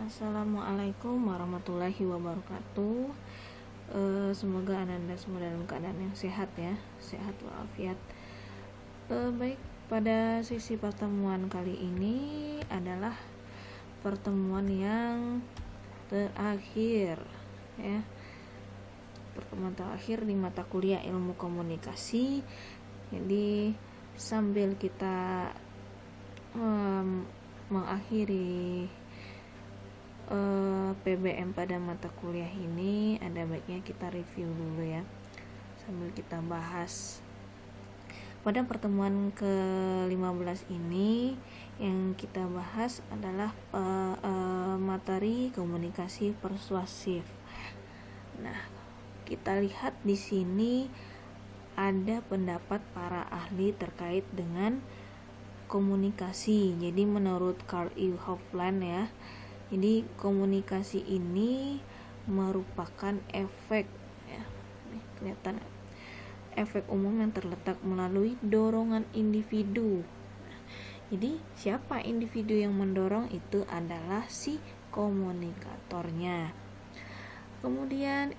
Assalamualaikum warahmatullahi wabarakatuh. Semoga Ananda semua dalam keadaan yang sehat ya, sehat walafiat. Baik, pada sesi pertemuan kali ini adalah pertemuan yang terakhir ya. Pertemuan terakhir di mata kuliah ilmu komunikasi. Jadi sambil kita mengakhiri PBM pada mata kuliah ini, ada baiknya kita review dulu ya, sambil kita bahas. Pada pertemuan ke-15 ini yang kita bahas adalah materi komunikasi persuasif. Nah, kita lihat di sini ada pendapat para ahli terkait dengan komunikasi. Jadi menurut Carl E. Hoffman ya, jadi komunikasi ini merupakan efek ya, nih, kelihatan efek umum yang terletak melalui dorongan individu. Jadi siapa individu yang mendorong? Itu adalah si komunikatornya. Kemudian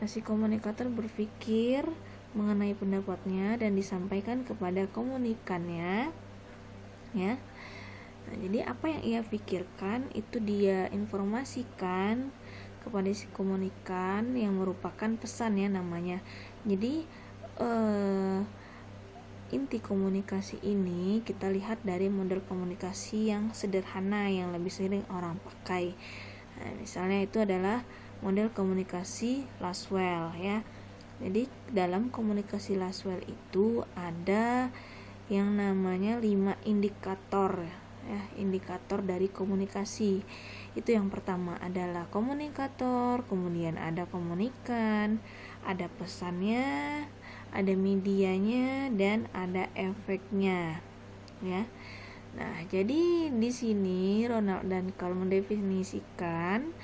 si komunikator berpikir mengenai pendapatnya dan disampaikan kepada komunikannya ya. Nah, jadi apa yang ia pikirkan itu dia informasikan kepada si komunikan yang merupakan pesan ya namanya. Jadi inti komunikasi ini kita lihat dari model komunikasi yang sederhana yang lebih sering orang pakai. Nah, misalnya itu adalah model komunikasi Laswell ya. Jadi dalam komunikasi Laswell itu ada yang namanya 5 indikator ya, indikator dari komunikasi. Itu yang pertama adalah komunikator, kemudian ada komunikan, ada pesannya, ada medianya, dan ada efeknya ya. Nah, jadi di sini Ronald dan Carl mendefinisikan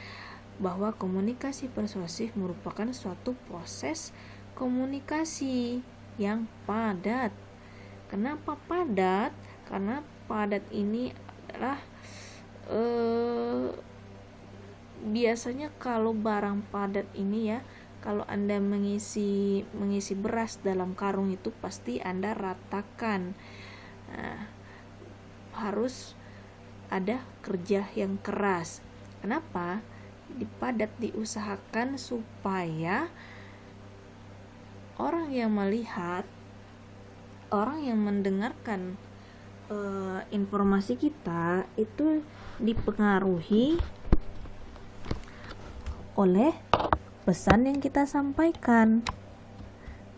bahwa komunikasi persuasif merupakan suatu proses komunikasi yang padat. Kenapa padat? Karena padat ini adalah biasanya kalau barang padat ini ya, kalau Anda mengisi beras dalam karung itu pasti Anda ratakan. Nah, harus ada kerja yang keras. Kenapa? Padat diusahakan supaya orang yang melihat, orang yang mendengarkan informasi kita itu dipengaruhi oleh pesan yang kita sampaikan.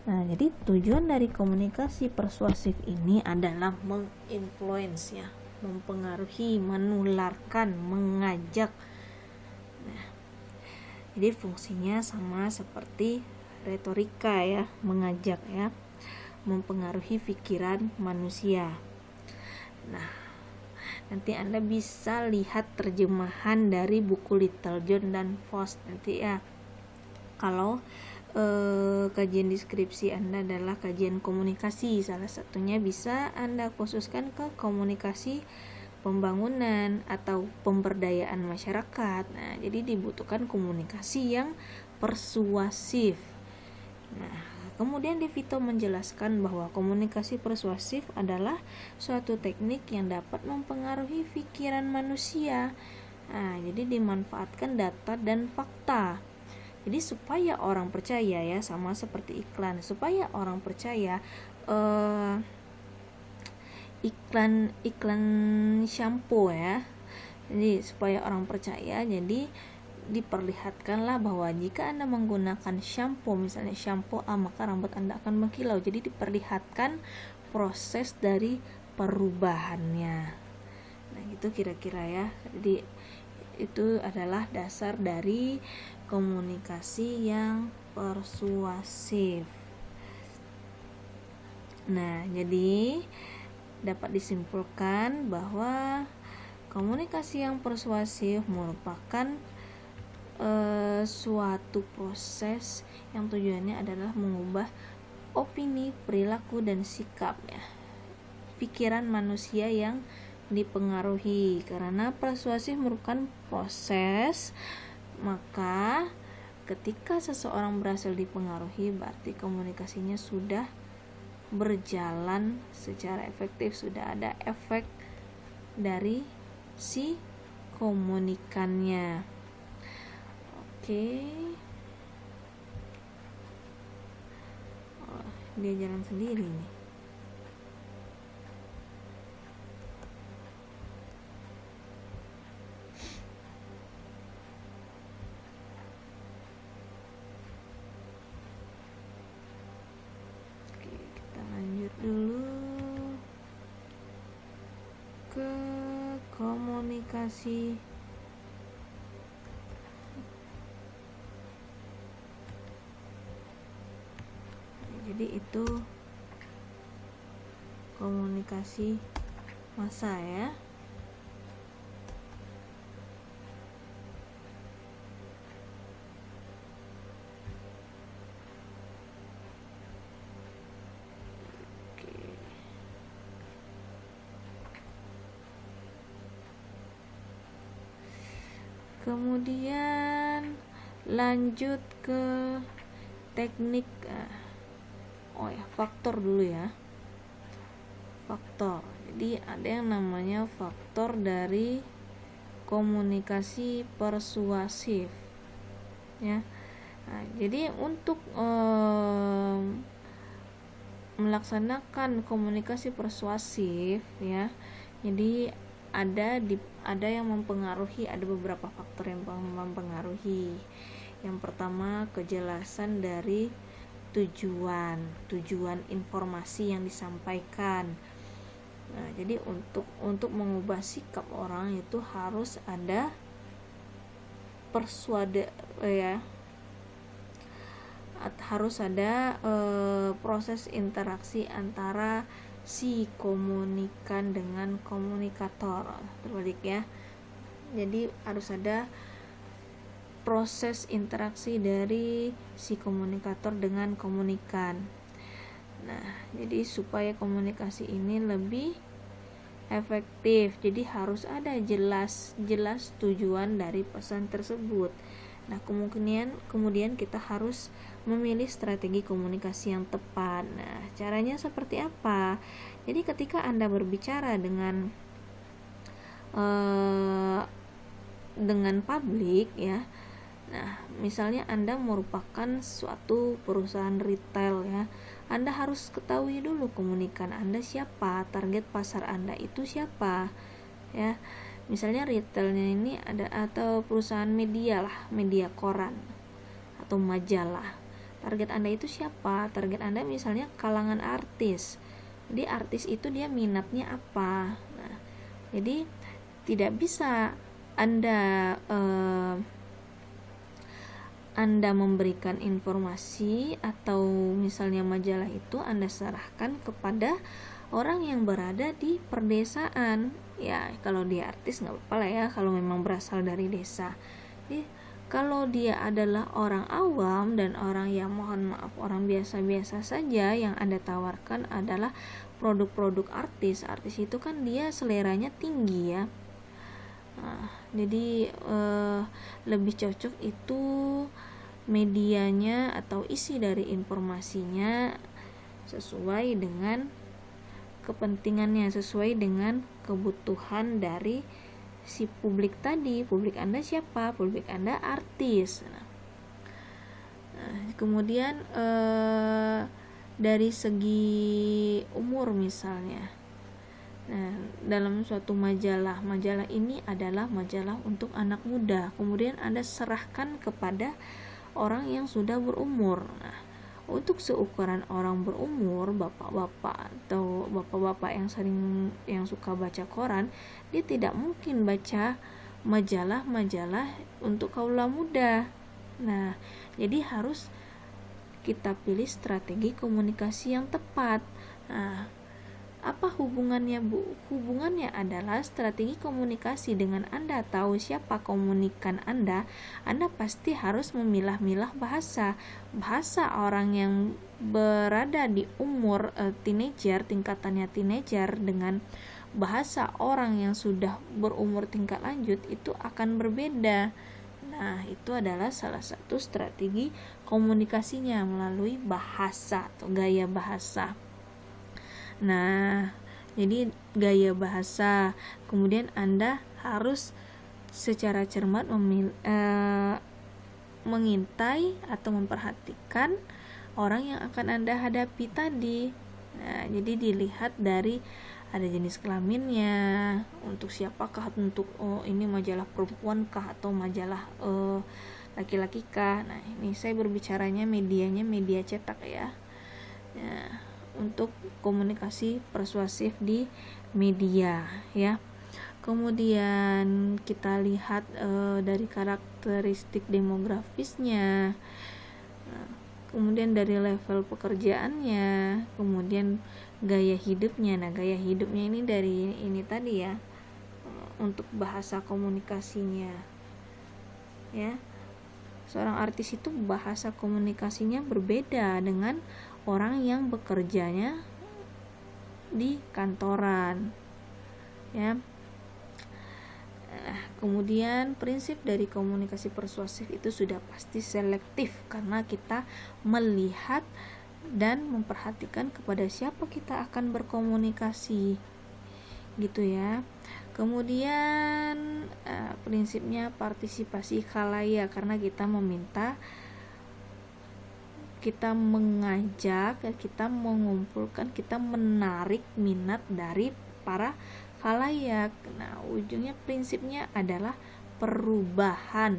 Nah, jadi tujuan dari komunikasi persuasif ini adalah menginfluence ya, mempengaruhi, menularkan, mengajak. Nah, jadi fungsinya sama seperti retorika ya, mengajak ya, mempengaruhi pikiran manusia. Nah, nanti Anda bisa lihat terjemahan dari buku Little John dan Faust nanti ya. Kalau kajian deskripsi Anda adalah kajian komunikasi, salah satunya bisa Anda khususkan ke komunikasi pembangunan atau pemberdayaan masyarakat. Nah, jadi dibutuhkan komunikasi yang persuasif. Nah, kemudian DeVito menjelaskan bahwa komunikasi persuasif adalah suatu teknik yang dapat mempengaruhi pikiran manusia. Nah, jadi dimanfaatkan data dan fakta. Jadi supaya orang percaya ya, sama seperti iklan. Supaya orang percaya iklan shampoo ya. Jadi supaya orang percaya, jadi diperlihatkanlah bahwa jika Anda menggunakan shampoo, misalnya shampoo A, maka rambut Anda akan mengkilau. Jadi diperlihatkan proses dari perubahannya. Nah, itu kira-kira ya. Jadi itu adalah dasar dari komunikasi yang persuasif. Nah, jadi dapat disimpulkan bahwa komunikasi yang persuasif merupakan suatu proses yang tujuannya adalah mengubah opini, perilaku, dan sikap ya, pikiran manusia yang dipengaruhi. Karena persuasif merupakan proses, maka ketika seseorang berhasil dipengaruhi, berarti komunikasinya sudah berjalan secara efektif, sudah ada efek dari si komunikannya. Oke. Oh, dia jalan sendiri nih. Oke, kita lanjut dulu ke komunikasi jadi itu komunikasi massa ya. Kemudian lanjut ke teknik faktor dulu ya. Faktor. Jadi ada yang namanya faktor dari komunikasi persuasif ya. Nah, jadi untuk melaksanakan komunikasi persuasif ya. Jadi ada yang mempengaruhi, ada beberapa faktor yang mempengaruhi. Yang pertama, kejelasan dari tujuan informasi yang disampaikan. Nah, jadi untuk mengubah sikap orang itu harus ada harus ada proses interaksi antara si komunikan dengan komunikator, terbalik ya. Jadi harus ada proses interaksi dari si komunikator dengan komunikan. Nah, jadi supaya komunikasi ini lebih efektif, jadi harus ada jelas tujuan dari pesan tersebut. Nah, kemudian kita harus memilih strategi komunikasi yang tepat. Nah, caranya seperti apa? Jadi ketika Anda berbicara dengan publik ya. Nah, misalnya Anda merupakan suatu perusahaan retail ya. Anda harus ketahui dulu komunikan Anda siapa, target pasar Anda itu siapa ya. Misalnya retailnya ini ada, atau perusahaan media lah, media koran atau majalah. Target Anda itu siapa? Target Anda misalnya kalangan artis. Jadi artis itu dia minatnya apa? Nah, jadi tidak bisa Anda memberikan informasi atau misalnya majalah itu Anda serahkan kepada orang yang berada di perdesaan. Ya, kalau dia artis nggak apa-apa lah ya, kalau memang berasal dari desa. Jadi, kalau dia adalah orang awam dan orang yang mohon maaf orang biasa-biasa saja, yang Anda tawarkan adalah produk-produk artis. Artis itu kan dia seleranya tinggi ya. Nah, jadi lebih cocok itu medianya atau isi dari informasinya sesuai dengan kepentingannya, sesuai dengan kebutuhan dari si publik tadi. Publik Anda siapa? Publik Anda artis. Nah, kemudian dari segi umur misalnya. Nah, dalam suatu majalah ini adalah majalah untuk anak muda. Kemudian Anda serahkan kepada orang yang sudah berumur. Nah, untuk seukuran orang berumur, bapak-bapak atau bapak-bapak yang suka baca koran, dia tidak mungkin baca majalah-majalah untuk kaula muda. Nah, jadi harus kita pilih strategi komunikasi yang tepat. Nah, apa hubungannya Bu? Hubungannya adalah strategi komunikasi. Dengan Anda tahu siapa komunikan Anda pasti harus memilah-milah bahasa orang yang berada di umur teenager, tingkatannya teenager, dengan bahasa orang yang sudah berumur tingkat lanjut itu akan berbeda. Nah, itu adalah salah satu strategi komunikasinya melalui bahasa atau gaya bahasa. Nah, jadi gaya bahasa, kemudian Anda harus secara cermat mengintai atau memperhatikan orang yang akan Anda hadapi tadi. Nah, jadi dilihat dari ada jenis kelaminnya, untuk siapakah, untuk ini majalah perempuan kah atau majalah laki-laki kah. Nah, ini saya berbicaranya medianya media cetak ya. Nah, untuk komunikasi persuasif di media ya. Kemudian kita lihat dari karakteristik demografisnya, kemudian dari level pekerjaannya, kemudian gaya hidupnya. Nah, gaya hidupnya ini dari ini tadi ya, untuk bahasa komunikasinya ya. Seorang artis itu bahasa komunikasinya berbeda dengan orang yang bekerjanya di kantoran ya. Nah, kemudian prinsip dari komunikasi persuasif itu sudah pasti selektif, karena kita melihat dan memperhatikan kepada siapa kita akan berkomunikasi gitu ya. Kemudian prinsipnya partisipasi khalayak, karena kita meminta, kita mengajak, kita mengumpulkan, kita menarik minat dari para khalayak. Nah, ujungnya prinsipnya adalah perubahan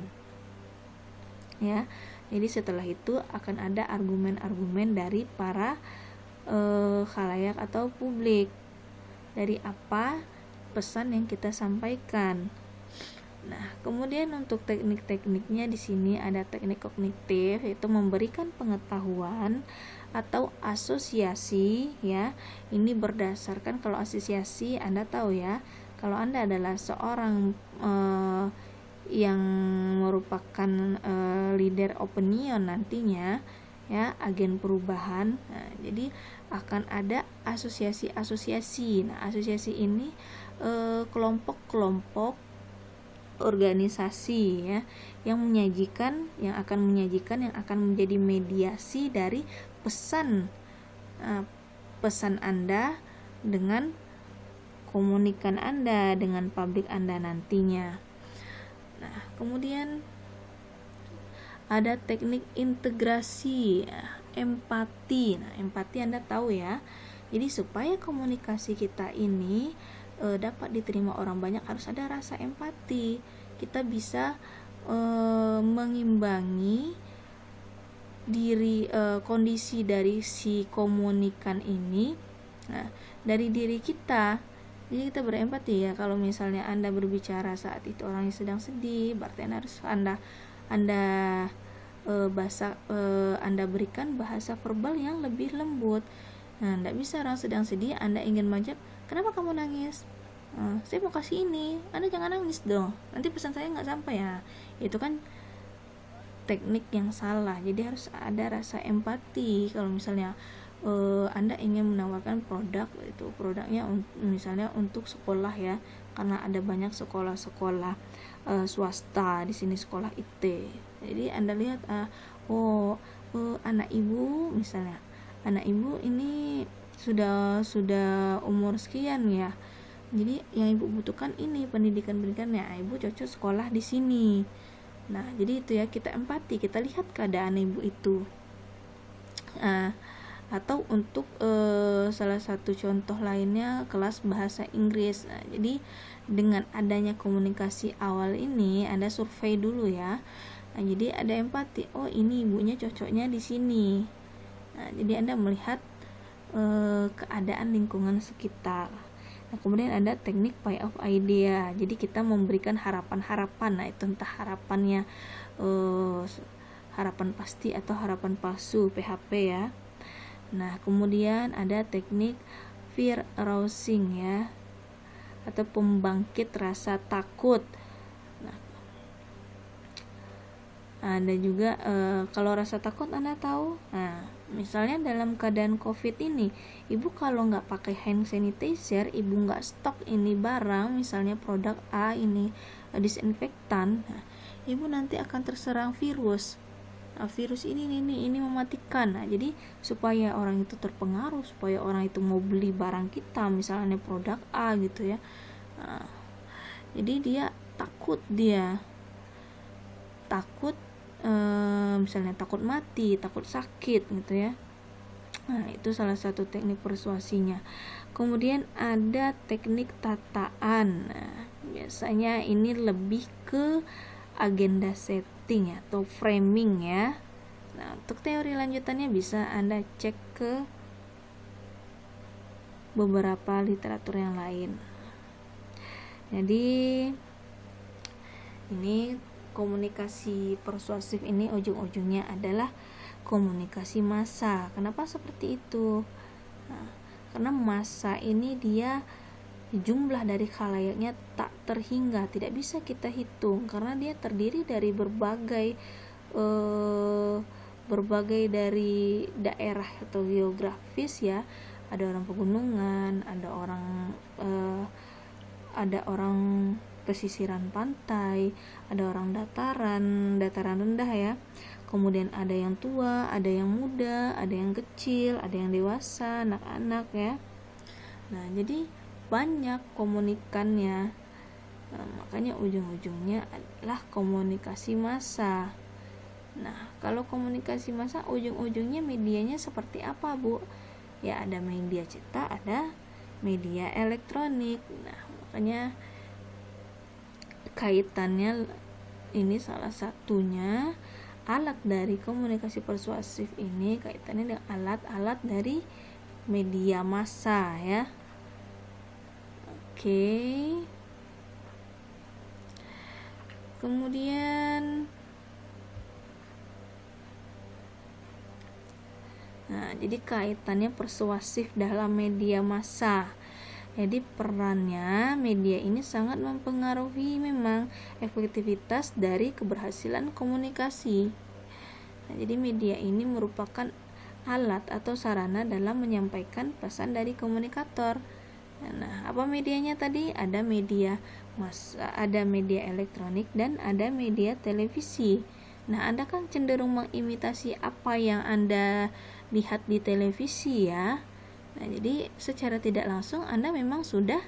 ya. Jadi setelah itu akan ada argumen-argumen dari para khalayak atau publik dari apa pesan yang kita sampaikan. Nah, kemudian untuk teknik-tekniknya di sini ada teknik kognitif, yaitu memberikan pengetahuan atau asosiasi ya. Ini berdasarkan, kalau asosiasi Anda tahu ya, kalau Anda adalah seorang yang merupakan leader opinion nantinya ya, agen perubahan. Nah, jadi akan ada asosiasi-asosiasi. Nah, asosiasi ini kelompok-kelompok organisasi ya, yang akan menjadi mediasi dari pesan Anda dengan komunikan Anda dengan publik Anda nantinya. Nah, kemudian ada teknik integrasi, empati. Nah, empati Anda tahu ya. Jadi supaya komunikasi kita ini dapat diterima orang banyak, harus ada rasa empati. Kita bisa mengimbangi diri, kondisi dari si komunikan ini dari diri kita. Jadi kita berempati ya. Kalau misalnya Anda berbicara saat itu orang yang sedang sedih, berarti Anda berikan bahasa verbal yang lebih lembut. Nah, tidak bisa orang sedang sedih Anda ingin manja, kenapa kamu nangis? Saya mau kasih ini, Anda jangan nangis dong, nanti pesan saya nggak sampai ya. Itu kan teknik yang salah. Jadi harus ada rasa empati. Kalau misalnya Anda ingin menawarkan produk, itu produknya misalnya untuk sekolah ya, karena ada banyak sekolah-sekolah swasta di sini, sekolah IT. Jadi Anda lihat anak ibu misalnya, anak ibu ini sudah umur sekian ya, jadi yang ibu butuhkan ini pendidikannya, ibu cocok sekolah di sini. Nah, jadi itu ya, kita empati, kita lihat keadaan ibu itu. Atau untuk salah satu contoh lainnya kelas bahasa Inggris. Nah, jadi dengan adanya komunikasi awal ini Anda survei dulu ya. Nah, jadi ada empati, ini ibunya cocoknya di sini. Nah, jadi Anda melihat keadaan lingkungan sekitar. Nah, kemudian ada teknik pie of idea. Jadi kita memberikan harapan-harapan. Nah, itu entah harapannya harapan pasti atau harapan palsu, PHP ya. Nah, kemudian ada teknik fear arousing ya, atau pembangkit rasa takut. Nah, Ada juga kalau rasa takut Anda tahu. Nah, misalnya dalam keadaan COVID ini, Ibu kalau nggak pakai hand sanitizer, Ibu nggak stok ini barang, misalnya produk A ini disinfektan, nah, Ibu nanti akan terserang virus. Nah, virus ini mematikan. Nah, jadi supaya orang itu terpengaruh, supaya orang itu mau beli barang kita, misalnya produk A gitu ya. Nah, jadi dia takut misalnya takut mati, takut sakit gitu ya. Nah, itu salah satu teknik persuasinya. Kemudian ada teknik tataan. Nah, biasanya ini lebih ke agenda setting ya, atau framing ya. Nah, untuk teori lanjutannya bisa Anda cek ke beberapa literatur yang lain. Jadi ini komunikasi persuasif ini ujung-ujungnya adalah komunikasi massa. Kenapa seperti itu? Nah, karena massa ini dia jumlah dari khalayaknya tak terhingga, tidak bisa kita hitung karena dia terdiri dari berbagai dari daerah atau geografis ya. Ada orang pegunungan, ada orang pesisiran pantai, ada orang dataran rendah ya. Kemudian ada yang tua, ada yang muda, ada yang kecil, ada yang dewasa, anak-anak ya. Nah, jadi banyak komunikannya. Nah, makanya ujung-ujungnya adalah komunikasi massa. Nah, kalau komunikasi massa ujung-ujungnya medianya seperti apa, Bu? Ya, ada media cetak, ada media elektronik. Nah, makanya kaitannya ini salah satunya alat dari komunikasi persuasif ini kaitannya dengan alat-alat dari media massa ya. Oke. Kemudian jadi kaitannya persuasif dalam media massa. Jadi perannya media ini sangat mempengaruhi memang efektivitas dari keberhasilan komunikasi. Nah, jadi media ini merupakan alat atau sarana dalam menyampaikan pesan dari komunikator. Nah, apa medianya tadi? Ada media massa, ada media elektronik, dan ada media televisi. Nah, Anda kan cenderung mengimitasi apa yang Anda lihat di televisi ya. Nah, jadi secara tidak langsung Anda memang sudah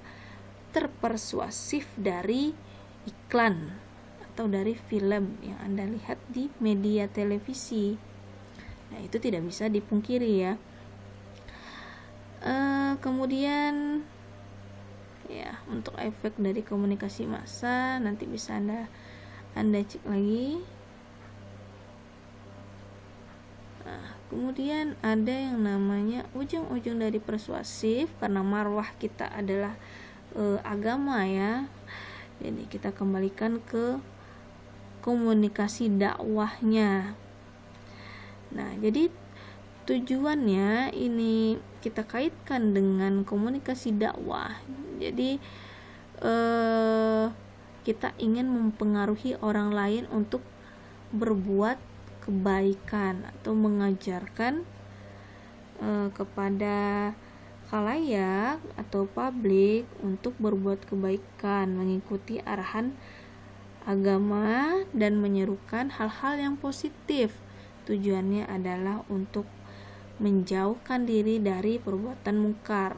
terpersuasif dari iklan atau dari film yang Anda lihat di media televisi. Nah, itu tidak bisa dipungkiri ya. Kemudian ya, untuk efek dari komunikasi massa nanti bisa Anda cek lagi. Kemudian ada yang namanya ujung-ujung dari persuasif, karena marwah kita adalah agama ya. Jadi kita kembalikan ke komunikasi dakwahnya. Nah, jadi tujuannya ini kita kaitkan dengan komunikasi dakwah. Jadi kita ingin mempengaruhi orang lain untuk berbuat kebaikan atau mengajarkan kepada khalayak atau publik untuk berbuat kebaikan, mengikuti arahan agama dan menyerukan hal-hal yang positif. Tujuannya adalah untuk menjauhkan diri dari perbuatan mungkar.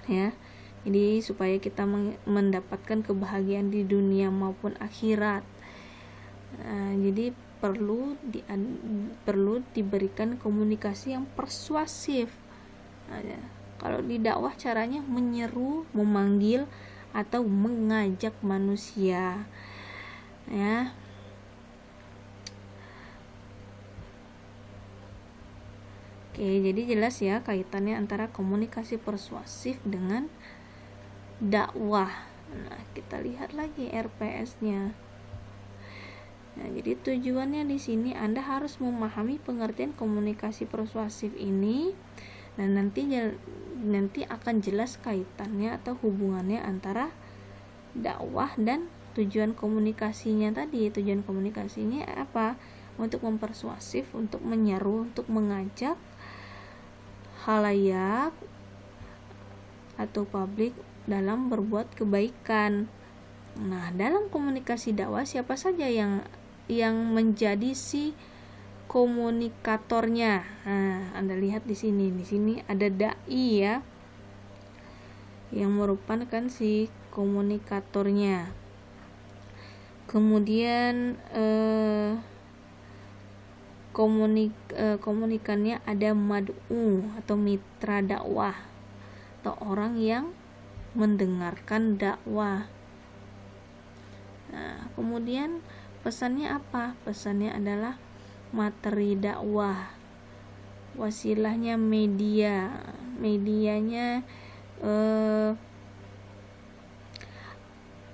Ya. Jadi supaya kita mendapatkan kebahagiaan di dunia maupun akhirat. Jadi perlu diberikan komunikasi yang persuasif. Kalau di dakwah caranya menyeru, memanggil atau mengajak manusia ya. Oke, jadi jelas ya kaitannya antara komunikasi persuasif dengan dakwah. Nah, kita lihat lagi RPS-nya. Nah, jadi tujuannya di sini Anda harus memahami pengertian komunikasi persuasif ini, dan nanti akan jelas kaitannya atau hubungannya antara dakwah dan tujuan komunikasinya apa? Untuk mempersuasif, untuk menyeru, untuk mengajak khalayak atau publik dalam berbuat kebaikan. Nah, dalam komunikasi dakwah siapa saja yang menjadi si komunikatornya? Nah, Anda lihat di sini ada dai ya, yang merupakan si komunikatornya. Kemudian komunikannya ada mad'u atau mitra dakwah atau orang yang mendengarkan dakwah. Nah, kemudian pesannya apa? Pesannya adalah materi dakwah. Wasilahnya medianya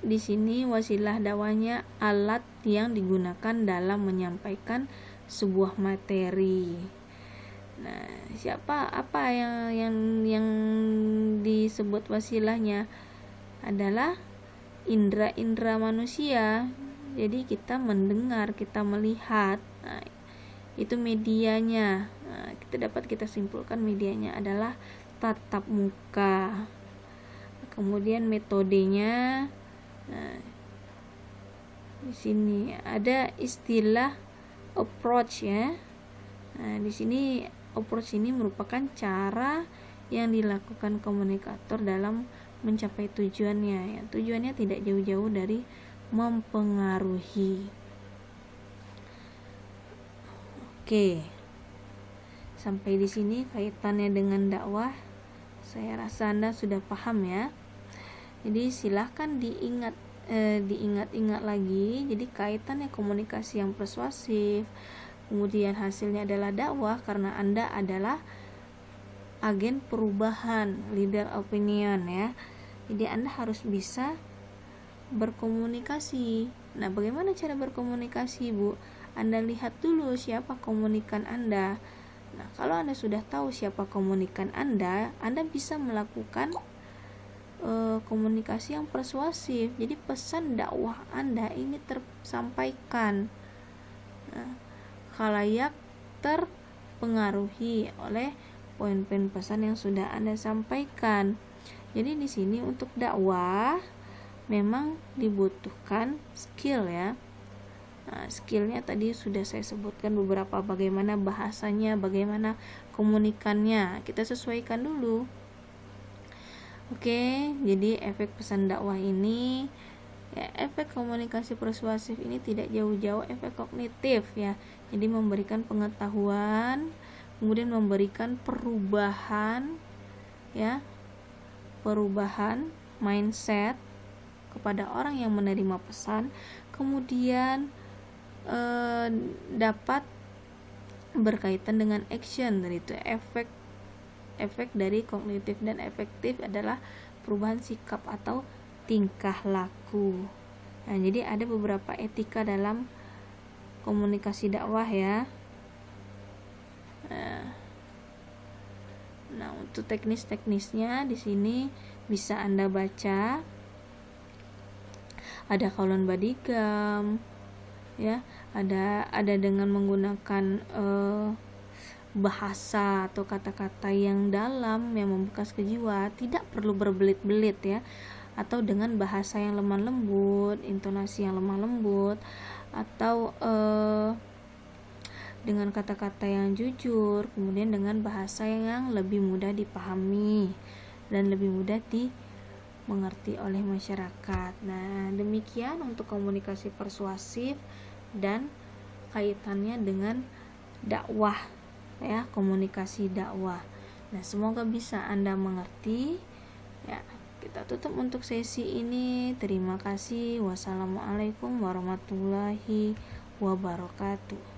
di sini wasilah dakwahnya alat yang digunakan dalam menyampaikan sebuah materi. Nah, apa yang disebut wasilahnya adalah indera manusia. Jadi kita mendengar, kita melihat. Nah, itu medianya. Nah, kita simpulkan medianya adalah tatap muka. Kemudian metodenya. Nah, di sini ada istilah approach ya. Nah, di sini approach ini merupakan cara yang dilakukan komunikator dalam mencapai tujuannya ya. Tujuannya tidak jauh-jauh dari mempengaruhi. Oke. Sampai di sini kaitannya dengan dakwah. Saya rasa Anda sudah paham ya. Jadi silahkan diingat-ingat lagi. Jadi kaitannya komunikasi yang persuasif, kemudian hasilnya adalah dakwah karena Anda adalah agen perubahan, leader opinion ya. Jadi Anda harus bisa berkomunikasi. Nah, bagaimana cara berkomunikasi, Bu? Anda lihat dulu siapa komunikan Anda. Nah, kalau Anda sudah tahu siapa komunikan Anda bisa melakukan komunikasi yang persuasif. Jadi pesan dakwah Anda ini tersampaikan. Nah, khalayak terpengaruhi oleh poin-poin pesan yang sudah Anda sampaikan. Jadi di sini untuk dakwah memang dibutuhkan skill ya. Nah, skillnya tadi sudah saya sebutkan beberapa, bagaimana bahasanya, bagaimana komunikannya. Kita sesuaikan dulu. Oke, jadi efek pesan dakwah ini ya, efek komunikasi persuasif ini tidak jauh-jauh efek kognitif ya. Jadi memberikan pengetahuan, kemudian memberikan perubahan ya, perubahan mindset kepada orang yang menerima pesan, kemudian dapat berkaitan dengan action. Dari itu efek dari kognitif dan efektif adalah perubahan sikap atau tingkah laku. Nah, jadi ada beberapa etika dalam komunikasi dakwah ya. Nah, untuk teknis-teknisnya di sini bisa Anda baca. Ada qaulun badigam ya, ada dengan menggunakan bahasa atau kata-kata yang dalam yang membekas ke jiwa, tidak perlu berbelit-belit ya, atau dengan bahasa yang lemah lembut, intonasi yang lemah lembut, atau dengan kata-kata yang jujur, kemudian dengan bahasa yang lebih mudah dipahami dan lebih mudah dimengerti oleh masyarakat. Nah, demikian untuk komunikasi persuasif dan kaitannya dengan dakwah ya, komunikasi dakwah. Nah, semoga bisa Anda mengerti ya. Kita tutup untuk sesi ini. Terima kasih. Wassalamualaikum warahmatullahi wabarakatuh.